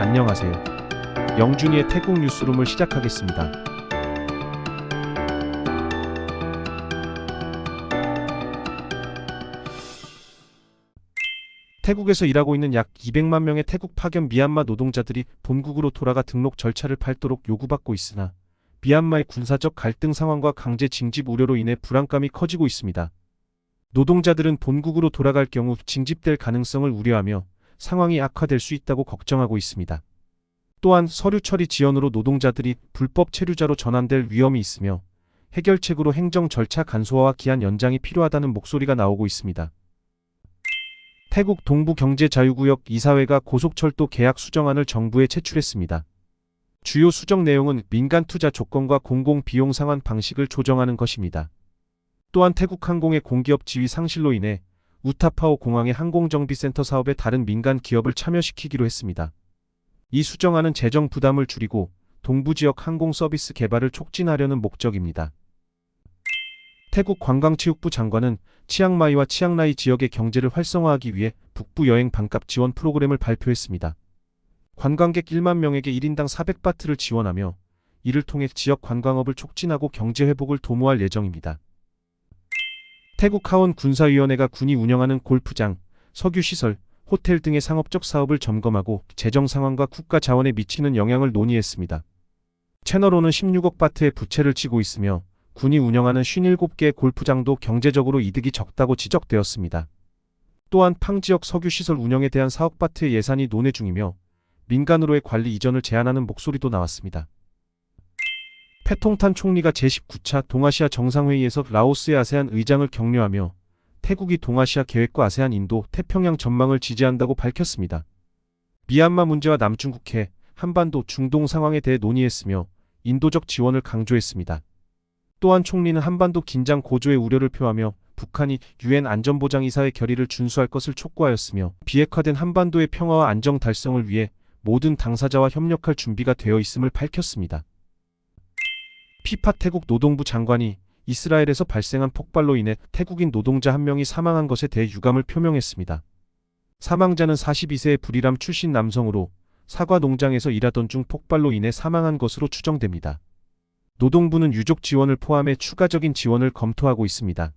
안녕하세요. 영준이의 태국 뉴스룸을 시작하겠습니다. 태국에서 일하고 있는 약 200만 명의 태국 파견 미얀마 노동자들이 본국으로 돌아가 등록 절차를 밟도록 요구받고 있으나 미얀마의 군사적 갈등 상황과 강제 징집 우려로 인해 불안감이 커지고 있습니다. 노동자들은 본국으로 돌아갈 경우 징집될 가능성을 우려하며 상황이 악화될 수 있다고 걱정하고 있습니다. 또한 서류 처리 지연으로 노동자들이 불법 체류자로 전환될 위험이 있으며 해결책으로 행정 절차 간소화와 기한 연장이 필요하다는 목소리가 나오고 있습니다. 태국 동부경제자유구역 이사회가 고속철도 계약 수정안을 정부에 제출했습니다. 주요 수정 내용은 민간 투자 조건과 공공 비용 상환 방식을 조정하는 것입니다. 또한 태국 항공의 공기업 지위 상실로 인해 우타파오 공항의 항공정비센터 사업에 다른 민간 기업을 참여시키기로 했습니다. 이 수정안은 재정 부담을 줄이고 동부지역 항공 서비스 개발을 촉진하려는 목적입니다. 태국 관광체육부 장관은 치앙마이와 치앙라이 지역의 경제를 활성화하기 위해 북부 여행 반값 지원 프로그램을 발표했습니다. 관광객 1만 명에게 1인당 400바트를 지원하며 이를 통해 지역 관광업을 촉진하고 경제 회복을 도모할 예정입니다. 태국 하원 군사위원회가 군이 운영하는 골프장, 석유시설, 호텔 등의 상업적 사업을 점검하고 재정 상황과 국가 자원에 미치는 영향을 논의했습니다. 채널5는 16억 바트의 부채를 지고 있으며 군이 운영하는 57개의 골프장도 경제적으로 이득이 적다고 지적되었습니다. 또한 팡지역 석유시설 운영에 대한 4억 바트의 예산이 논의 중이며 민간으로의 관리 이전을 제안하는 목소리도 나왔습니다. 패통탄 총리가 제19차 동아시아 정상회의에서 라오스의 아세안 의장을 격려하며 태국이 동아시아 계획과 아세안 인도 태평양 전망을 지지한다고 밝혔습니다. 미얀마 문제와 남중국해, 한반도, 중동 상황에 대해 논의했으며 인도적 지원을 강조했습니다. 또한 총리는 한반도 긴장 고조의 우려를 표하며 북한이 UN 안전보장이사의 결의를 준수할 것을 촉구하였으며 비핵화된 한반도의 평화와 안정 달성을 위해 모든 당사자와 협력할 준비가 되어 있음을 밝혔습니다. 피파 태국 노동부 장관이 이스라엘에서 발생한 폭발로 인해 태국인 노동자 1명이 사망한 것에 대해 유감을 표명했습니다. 사망자는 42세의 부리람 출신 남성으로 사과 농장에서 일하던 중 폭발로 인해 사망한 것으로 추정됩니다. 노동부는 유족 지원을 포함해 추가적인 지원을 검토하고 있습니다.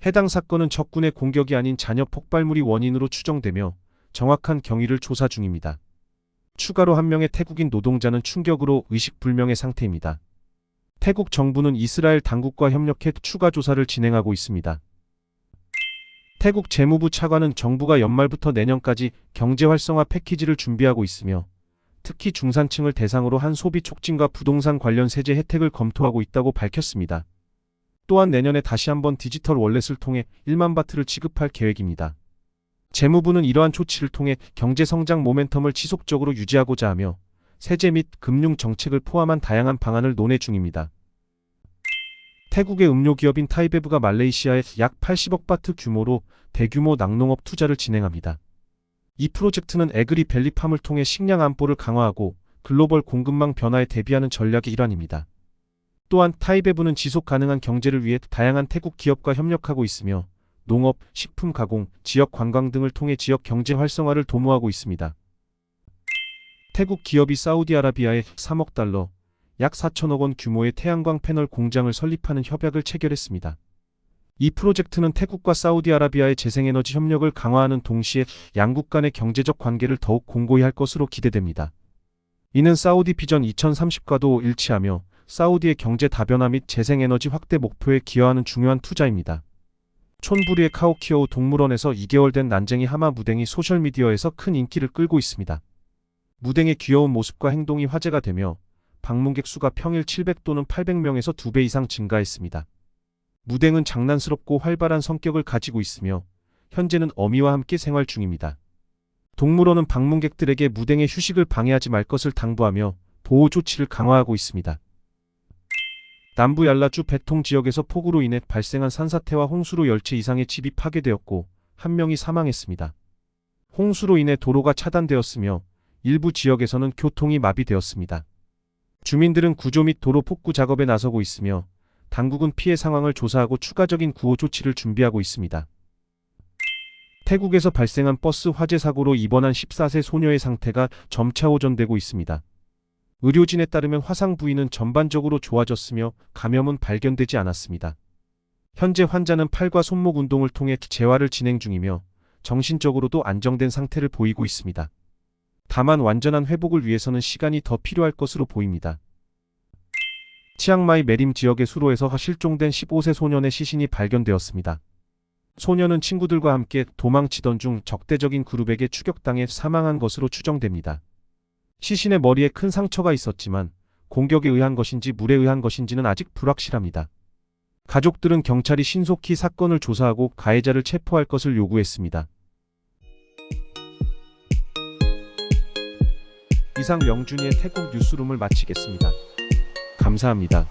해당 사건은 적군의 공격이 아닌 잔여 폭발물이 원인으로 추정되며 정확한 경위를 조사 중입니다. 추가로 1명의 태국인 노동자는 충격으로 의식불명의 상태입니다. 태국 정부는 이스라엘 당국과 협력해 추가 조사를 진행하고 있습니다. 태국 재무부 차관은 정부가 연말부터 내년까지 경제활성화 패키지를 준비하고 있으며 특히 중산층을 대상으로 한 소비 촉진과 부동산 관련 세제 혜택을 검토하고 있다고 밝혔습니다. 또한 내년에 다시 한번 디지털 월렛을 통해 1만 바트를 지급할 계획입니다. 재무부는 이러한 조치를 통해 경제성장 모멘텀을 지속적으로 유지하고자 하며 세제 및 금융 정책을 포함한 다양한 방안을 논의 중입니다. 태국의 음료기업인 타이베브가 말레이시아에 약 80억 바트 규모로 대규모 낙농업 투자를 진행합니다. 이 프로젝트는 에그리밸리팜을 통해 식량 안보를 강화하고 글로벌 공급망 변화에 대비하는 전략의 일환입니다. 또한 타이베브는 지속 가능한 경제를 위해 다양한 태국 기업과 협력하고 있으며 농업, 식품 가공, 지역 관광 등을 통해 지역 경제 활성화를 도모하고 있습니다. 태국 기업이 사우디아라비아에 3억 달러, 약 4천억 원 규모의 태양광 패널 공장을 설립하는 협약을 체결했습니다. 이 프로젝트는 태국과 사우디아라비아의 재생에너지 협력을 강화하는 동시에 양국 간의 경제적 관계를 더욱 공고히 할 것으로 기대됩니다. 이는 사우디 비전 2030과도 일치하며 사우디의 경제 다변화 및 재생에너지 확대 목표에 기여하는 중요한 투자입니다. 촌부리의 카오키오우 동물원에서 2개월 된 난쟁이 하마 무댕이 소셜미디어에서 큰 인기를 끌고 있습니다. 무댕의 귀여운 모습과 행동이 화제가 되며 방문객 수가 평일 700 또는 800명에서 2배 이상 증가했습니다. 무댕은 장난스럽고 활발한 성격을 가지고 있으며 현재는 어미와 함께 생활 중입니다. 동물원은 방문객들에게 무댕의 휴식을 방해하지 말 것을 당부하며 보호 조치를 강화하고 있습니다. 남부 얄라주 베통 지역에서 폭우로 인해 발생한 산사태와 홍수로 열채 이상의 집이 파괴되었고 1명이 사망했습니다. 홍수로 인해 도로가 차단되었으며 일부 지역에서는 교통이 마비되었습니다. 주민들은 구조 및 도로 복구 작업에 나서고 있으며 당국은 피해 상황을 조사하고 추가적인 구호 조치를 준비하고 있습니다. 태국에서 발생한 버스 화재 사고로 입원한 14세 소녀의 상태가 점차 호전되고 있습니다. 의료진에 따르면 화상 부위는 전반적으로 좋아졌으며 감염은 발견되지 않았습니다. 현재 환자는 팔과 손목 운동을 통해 재활을 진행 중이며 정신적으로도 안정된 상태를 보이고 있습니다. 다만 완전한 회복을 위해서는 시간이 더 필요할 것으로 보입니다. 치앙마이 메림 지역의 수로에서 실종된 15세 소년의 시신이 발견되었습니다. 소년은 친구들과 함께 도망치던 중 적대적인 그룹에게 추격당해 사망한 것으로 추정됩니다. 시신의 머리에 큰 상처가 있었지만 공격에 의한 것인지 물에 의한 것인지는 아직 불확실합니다. 가족들은 경찰이 신속히 사건을 조사하고 가해자를 체포할 것을 요구했습니다. 이상 명준이의 태국 뉴스룸을 마치겠습니다. 감사합니다.